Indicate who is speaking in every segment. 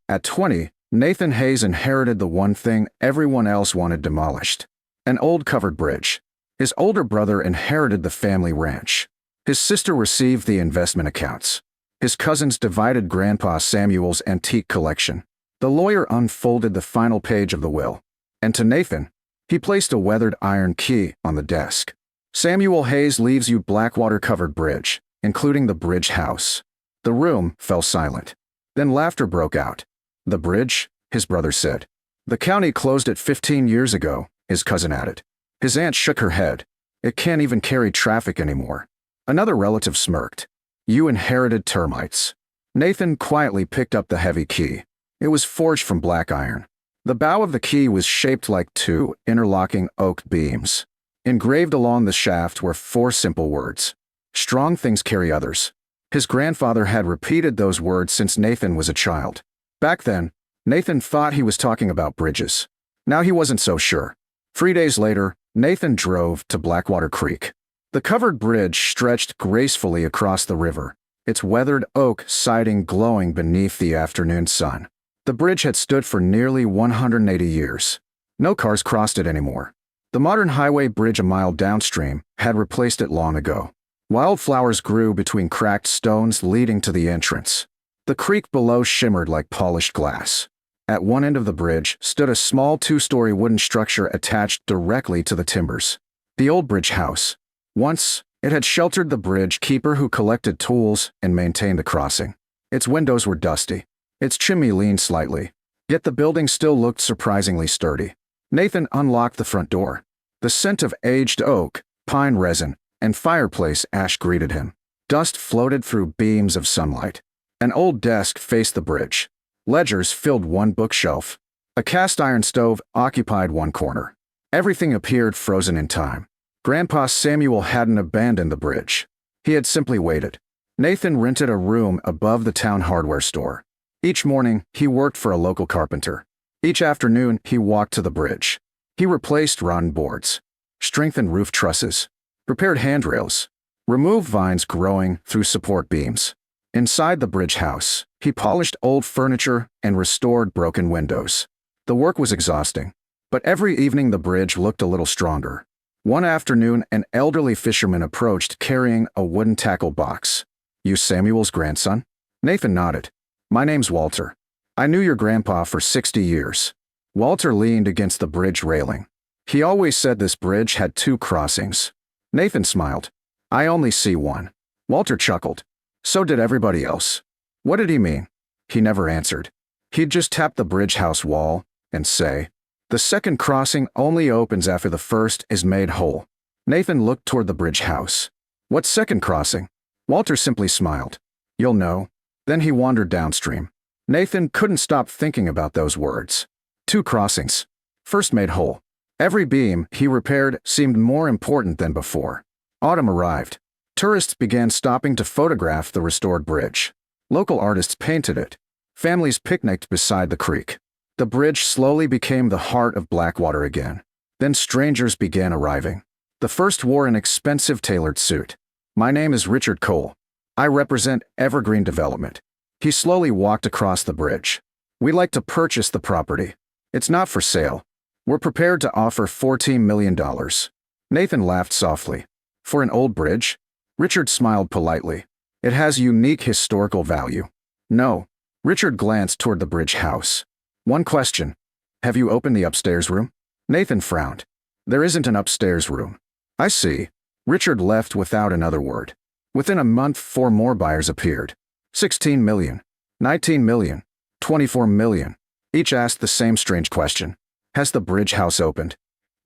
Speaker 1: At 20, Nathan Hayes inherited the one thing everyone else wanted demolished: an old covered bridge. His older brother inherited the family ranch. His sister received the investment accounts. His cousins divided Grandpa Samuel's antique collection. The lawyer unfolded the final page of the will, and to Nathan, he placed a weathered iron key on the desk. Samuel Hayes leaves you Blackwater-covered bridge, including the bridge house. The room fell silent. Then laughter broke out. The bridge, his brother said. The county closed it 15 years ago, his cousin added. His aunt shook her head. It can't even carry traffic anymore. Another relative smirked. You inherited termites. Nathan quietly picked up the heavy key. It was forged from black iron. The bow of the key was shaped like two interlocking oak beams. Engraved along the shaft were 4 simple words. Strong things carry others. His grandfather had repeated those words since Nathan was a child. Back then, Nathan thought he was talking about bridges. Now he wasn't so sure. 3 days later, Nathan drove to Blackwater Creek. The covered bridge stretched gracefully across the river, its weathered oak siding glowing beneath the afternoon sun. The bridge had stood for nearly 180 years. No cars crossed it anymore. The modern highway bridge a mile downstream had replaced it long ago. Wildflowers grew between cracked stones leading to the entrance. The creek below shimmered like polished glass. At one end of the bridge stood a small 2-story wooden structure attached directly to the timbers. The old bridge house. Once, it had sheltered the bridge keeper who collected tools and maintained the crossing. Its windows were dusty. Its chimney leaned slightly. Yet the building still looked surprisingly sturdy. Nathan unlocked the front door. The scent of aged oak, pine resin, and fireplace ash greeted him. Dust floated through beams of sunlight. An old desk faced the bridge. Ledgers filled one bookshelf. A cast-iron stove occupied one corner. Everything appeared frozen in time. Grandpa Samuel hadn't abandoned the bridge. He had simply waited. Nathan rented a room above the town hardware store. Each morning, he worked for a local carpenter. Each afternoon, he walked to the bridge. He replaced rotten boards, strengthened roof trusses, repaired handrails, removed vines growing through support beams. Inside the bridge house, he polished old furniture and restored broken windows. The work was exhausting, but every evening the bridge looked a little stronger. One afternoon, an elderly fisherman approached carrying a wooden tackle box. You Samuel's grandson? Nathan nodded. My name's Walter. I knew your grandpa for 60 years. Walter leaned against the bridge railing. He always said this bridge had 2 crossings. Nathan smiled. I only see one. Walter chuckled. So did everybody else. What did he mean? He never answered. He'd just tap the bridge house wall and say, the second crossing only opens after the first is made whole. Nathan looked toward the bridge house. What second crossing? Walter simply smiled. You'll know. Then he wandered downstream. Nathan couldn't stop thinking about those words. 2 crossings. First made whole. Every beam he repaired seemed more important than before. Autumn arrived. Tourists began stopping to photograph the restored bridge. Local artists painted it. Families picnicked beside the creek. The bridge slowly became the heart of Blackwater again. Then strangers began arriving. The first wore an expensive tailored suit. My name is Richard Cole. I represent Evergreen Development. He slowly walked across the bridge. We'd like to purchase the property. It's not for sale. We're prepared to offer $14 million. Nathan laughed softly. For an old bridge? Richard smiled politely. It has unique historical value. No. Richard glanced toward the bridge house. One question. Have you opened the upstairs room? Nathan frowned. There isn't an upstairs room. I see. Richard left without another word. Within a month, 4 more buyers appeared. 16 million, 19 million, 24 million. Each asked the same strange question. Has the bridge house opened?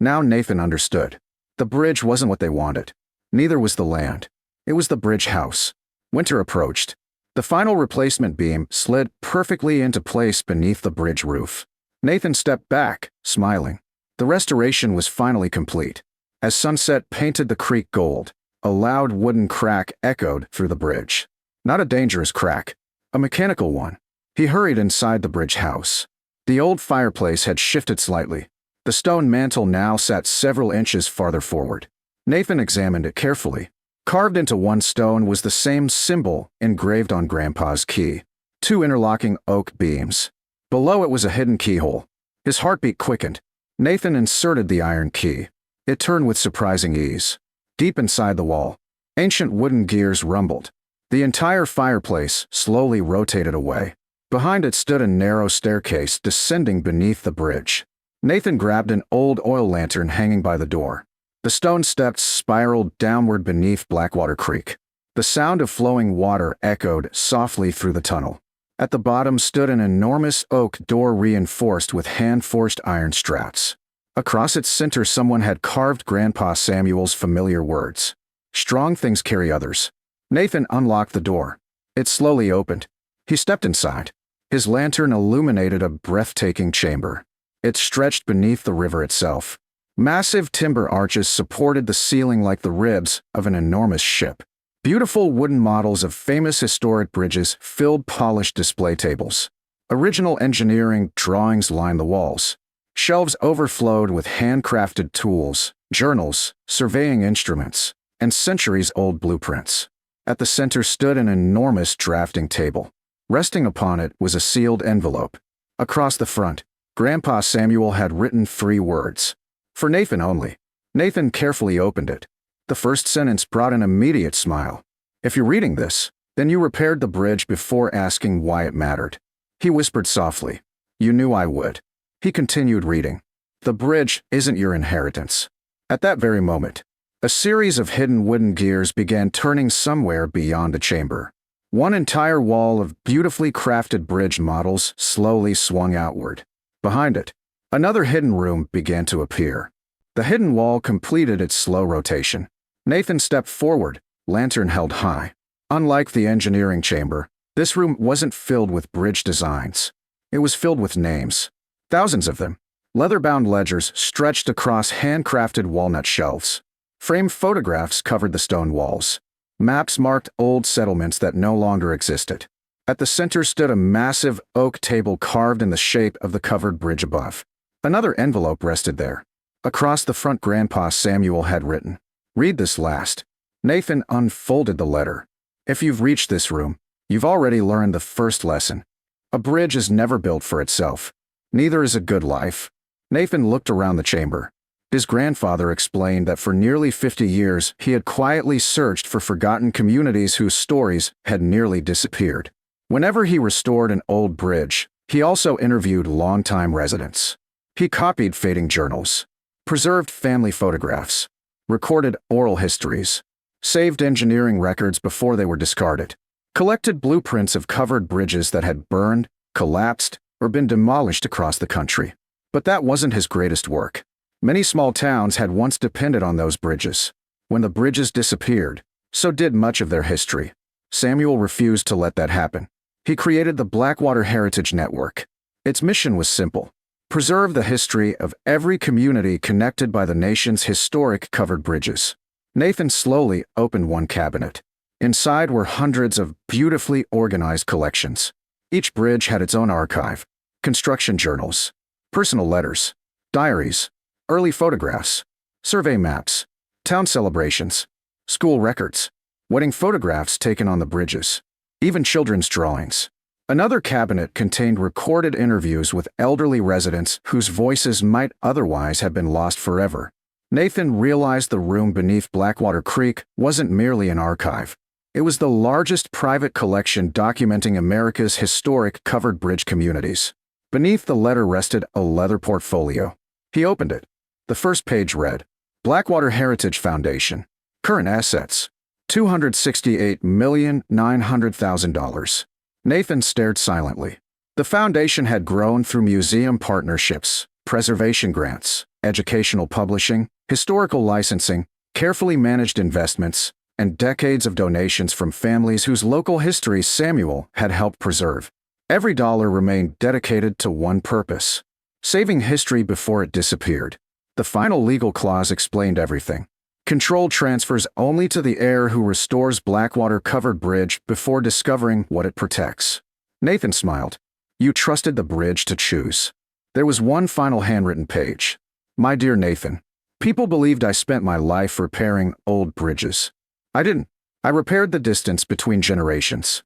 Speaker 1: Now Nathan understood. The bridge wasn't what they wanted. Neither was the land. It was the bridge house. Winter approached. The final replacement beam slid perfectly into place beneath the bridge roof. Nathan stepped back, smiling. The restoration was finally complete. As sunset painted the creek gold, a loud wooden crack echoed through the bridge. Not a dangerous crack, a mechanical one. He hurried inside the bridge house. The old fireplace had shifted slightly. The stone mantel now sat several inches farther forward. Nathan examined it carefully. Carved into one stone was the same symbol engraved on Grandpa's key. 2 interlocking oak beams. Below it was a hidden keyhole. His heartbeat quickened. Nathan inserted the iron key. It turned with surprising ease. Deep inside the wall, ancient wooden gears rumbled. The entire fireplace slowly rotated away. Behind it stood a narrow staircase descending beneath the bridge. Nathan grabbed an old oil lantern hanging by the door. The stone steps spiraled downward beneath Blackwater Creek. The sound of flowing water echoed softly through the tunnel. At the bottom stood an enormous oak door reinforced with hand-forged iron struts. Across its center someone had carved Grandpa Samuel's familiar words. "Strong things carry others." Nathan unlocked the door. It slowly opened. He stepped inside. His lantern illuminated a breathtaking chamber. It stretched beneath the river itself. Massive timber arches supported the ceiling like the ribs of an enormous ship. Beautiful wooden models of famous historic bridges filled polished display tables. Original engineering drawings lined the walls. Shelves overflowed with handcrafted tools, journals, surveying instruments, and centuries-old blueprints. At the center stood an enormous drafting table. Resting upon it was a sealed envelope. Across the front, Grandpa Samuel had written 3 words. For Nathan only. Nathan carefully opened it. The first sentence brought an immediate smile. "If you're reading this, then you repaired the bridge before asking why it mattered." He whispered softly. "You knew I would." He continued reading. "The bridge isn't your inheritance." At that very moment, a series of hidden wooden gears began turning somewhere beyond the chamber. One entire wall of beautifully crafted bridge models slowly swung outward. Behind it, another hidden room began to appear. The hidden wall completed its slow rotation. Nathan stepped forward, lantern held high. Unlike the engineering chamber, this room wasn't filled with bridge designs. It was filled with names. Thousands of them. Leather-bound ledgers stretched across handcrafted walnut shelves. Framed photographs covered the stone walls. Maps marked old settlements that no longer existed. At the center stood a massive oak table carved in the shape of the covered bridge above. Another envelope rested there. Across the front, Grandpa Samuel had written, "Read this last." Nathan unfolded the letter. "If you've reached this room, you've already learned the first lesson. A bridge is never built for itself. Neither is a good life." Nathan looked around the chamber. His grandfather explained that for nearly 50 years he had quietly searched for forgotten communities whose stories had nearly disappeared. Whenever he restored an old bridge, he also interviewed longtime residents. He copied fading journals, preserved family photographs, recorded oral histories, saved engineering records before they were discarded, collected blueprints of covered bridges that had burned, collapsed, or been demolished across the country. But that wasn't his greatest work. Many small towns had once depended on those bridges. When the bridges disappeared, so did much of their history. Samuel refused to let that happen. He created the Blackwater Heritage Network. Its mission was simple: preserve the history of every community connected by the nation's historic covered bridges. Nathan slowly opened one cabinet. Inside were hundreds of beautifully organized collections. Each bridge had its own archive: construction journals, personal letters, diaries, early photographs, survey maps, town celebrations, school records, wedding photographs taken on the bridges, even children's drawings. Another cabinet contained recorded interviews with elderly residents whose voices might otherwise have been lost forever. Nathan realized the room beneath Blackwater Creek wasn't merely an archive. It was the largest private collection documenting America's historic covered bridge communities. Beneath the letter rested a leather portfolio. He opened it. The first page read, "Blackwater Heritage Foundation. Current assets, $268,900,000. Nathan stared silently. The foundation had grown through museum partnerships, preservation grants, educational publishing, historical licensing, carefully managed investments, and decades of donations from families whose local histories Samuel had helped preserve. Every dollar remained dedicated to one purpose: saving history before it disappeared. The final legal clause explained everything. Control transfers only to the heir who restores Blackwater Covered Bridge before discovering what it protects. Nathan smiled. You trusted the bridge to choose. There was one final handwritten page. My dear Nathan, people believed I spent my life repairing old bridges. I didn't. I repaired the distance between generations.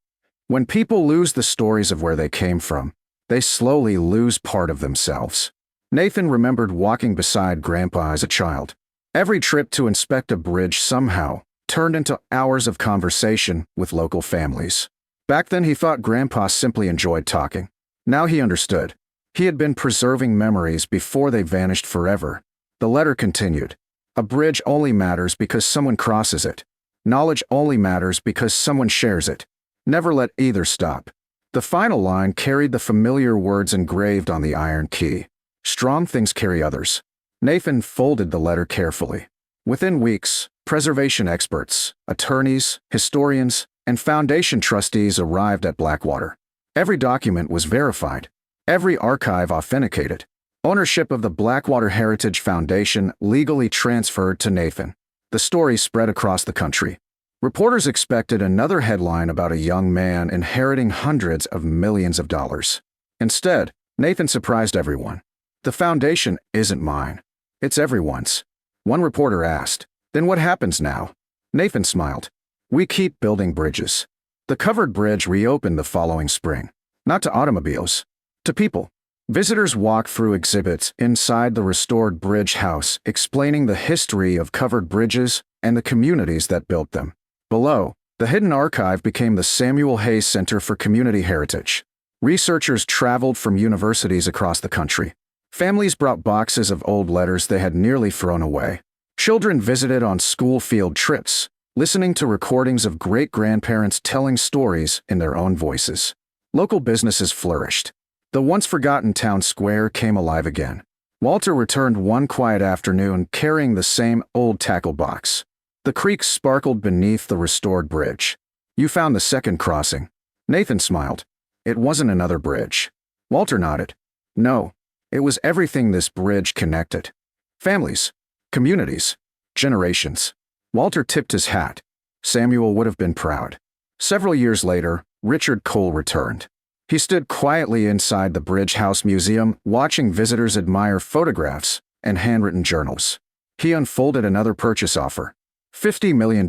Speaker 1: When people lose the stories of where they came from, they slowly lose part of themselves. Nathan remembered walking beside Grandpa as a child. Every trip to inspect a bridge somehow turned into hours of conversation with local families. Back then he thought Grandpa simply enjoyed talking. Now he understood. He had been preserving memories before they vanished forever. The letter continued. A bridge only matters because someone crosses it. Knowledge only matters because someone shares it. Never let either stop. The final line carried the familiar words engraved on the iron key. Strong things carry others. Nathan folded the letter carefully. Within weeks, preservation experts, attorneys, historians, and foundation trustees arrived at Blackwater. Every document was verified. Every archive authenticated. Ownership of the Blackwater Heritage Foundation legally transferred to Nathan. The story spread across the country. Reporters expected another headline about a young man inheriting hundreds of millions of dollars. Instead, Nathan surprised everyone. The foundation isn't mine. It's everyone's. One reporter asked, "Then what happens now?" Nathan smiled. "We keep building bridges." The covered bridge reopened the following spring. Not to automobiles, to people. Visitors walked through exhibits inside the restored bridge house explaining the history of covered bridges and the communities that built them. Below, the hidden archive became the Samuel Hayes Center for Community Heritage. Researchers traveled from universities across the country. Families brought boxes of old letters they had nearly thrown away. Children visited on school field trips, listening to recordings of great-grandparents telling stories in their own voices. Local businesses flourished. The once-forgotten town square came alive again. Walter returned one quiet afternoon carrying the same old tackle box. The creek sparkled beneath the restored bridge. "You found the second crossing." Nathan smiled. "It wasn't another bridge." Walter nodded. "No, it was everything this bridge connected. Families, communities, generations." Walter tipped his hat. Samuel would have been proud. Several years later, Richard Cole returned. He stood quietly inside the Bridge House Museum, watching visitors admire photographs and handwritten journals. He unfolded another purchase offer. $50 million.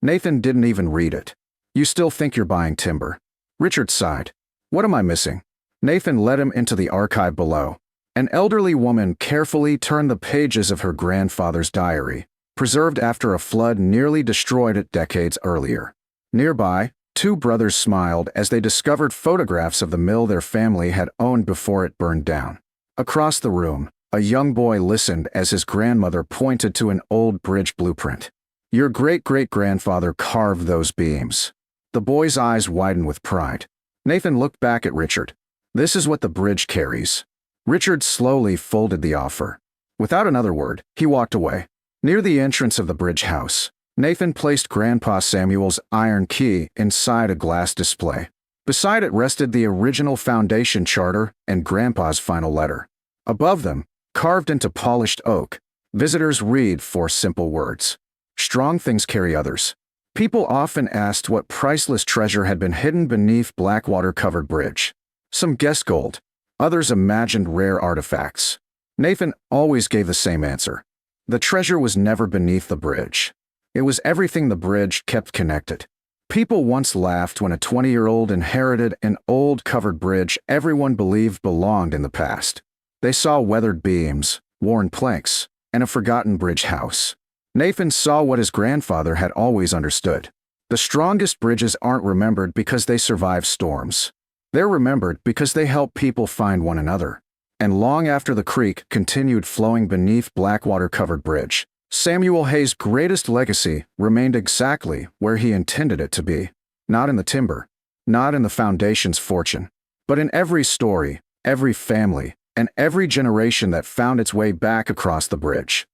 Speaker 1: Nathan didn't even read it. "You still think you're buying timber?" Richard sighed. "What am I missing?" Nathan led him into the archive below. An elderly woman carefully turned the pages of her grandfather's diary, preserved after a flood nearly destroyed it decades earlier. Nearby, two brothers smiled as they discovered photographs of the mill their family had owned before it burned down. Across the room, a young boy listened as his grandmother pointed to an old bridge blueprint. "Your great-great-grandfather carved those beams." The boy's eyes widened with pride. Nathan looked back at Richard. "This is what the bridge carries." Richard slowly folded the offer. Without another word, he walked away. Near the entrance of the bridge house, Nathan placed Grandpa Samuel's iron key inside a glass display. Beside it rested the original foundation charter and Grandpa's final letter. Above them, carved into polished oak, visitors read four simple words. "Strong things carry others." People often asked what priceless treasure had been hidden beneath Blackwater-covered bridge. Some guessed gold, others imagined rare artifacts. Nathan always gave the same answer. The treasure was never beneath the bridge. It was everything the bridge kept connected. People once laughed when a 20-year-old inherited an old covered bridge everyone believed belonged in the past. They saw weathered beams, worn planks, and a forgotten bridge house. Nathan saw what his grandfather had always understood. The strongest bridges aren't remembered because they survive storms. They're remembered because they help people find one another. And long after the creek continued flowing beneath Blackwater-covered bridge, Samuel Hayes' greatest legacy remained exactly where he intended it to be. Not in the timber, not in the foundation's fortune, but in every story, every family, and every generation that found its way back across the bridge.